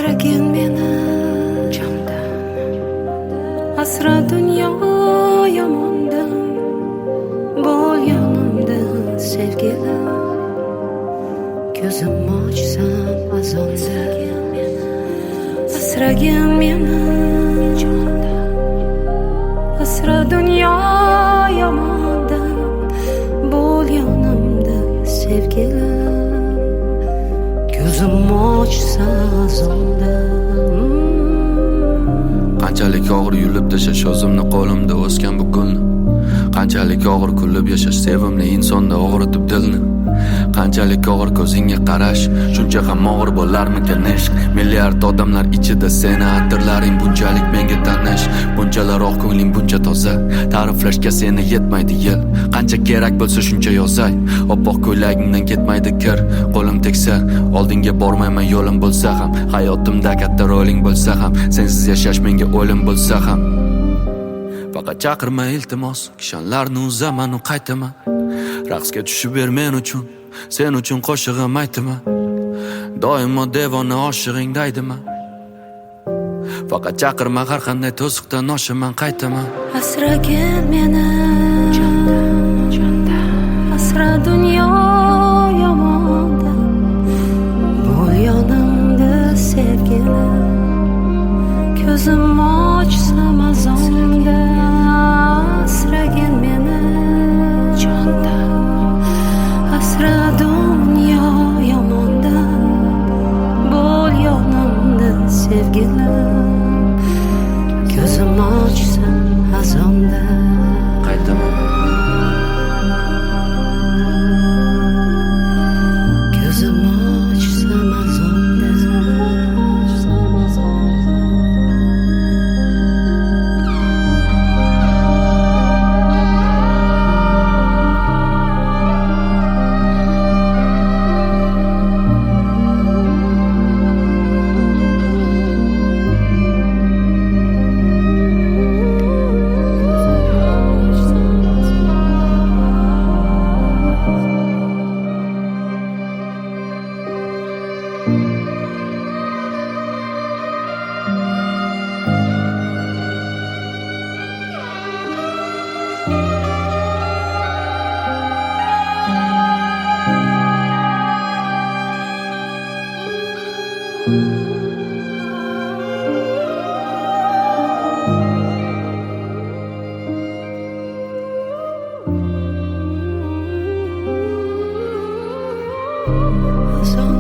asragin meni jondan, asra dunyo yomondan, bo'l yonimda sevgilim. Ko'zim ochsam azonda, asragin meni jondan, asra dunyo yomondan, bo'l yonimda sevgilim. Ko'zim ochsam azonda. Qanchalik og'ir yulib tashash o'zimni qo'limda o'sgan bu gulni, qanchalik og'ir kulib yashash sevimli insonda og'ritib dilni. Qanchalik og'ir ko'zingga qarash, shuncha ham og'ir bo'larmikan ishq. Milliard odamlar ichida seni atirlaring bunchalik menga tanish, bunchalar oq ko'ngling buncha toza, ta'riflashga seni yetmaydi yil. Qancha kerak bo'lsa shuncha yozay, oppoq ko'ylagingdan ketmaydi kir. Qo'lim tegsa oldinga bormayman, yo'lim bo'lsa ham, hayotimda katta roling bo'lsa ham, sensiz yashash menga o'lim bo'lsa ham. Faqat chaqirma iltimos, kishanlarni uzaman u qaytaman. Raqsga tushib ber men uchun, sen uchun qo'shig'im aytaman. Doimo devona oshig'ingda aydaman. Faqat chaqirma, har qanday to'siqdan oshaman qaytaman. Asragin meni jondan, asra dunyo yomondan, bo'l yonimda sevgilim. Ko'zim ochsam azonda, asragin meni jondan, asra dunyo yomondan, bo'l yonimda sevgilim. Ko'zim ochsam azonda Qaytaman. Ko'zim ochsam azonda. Azonda.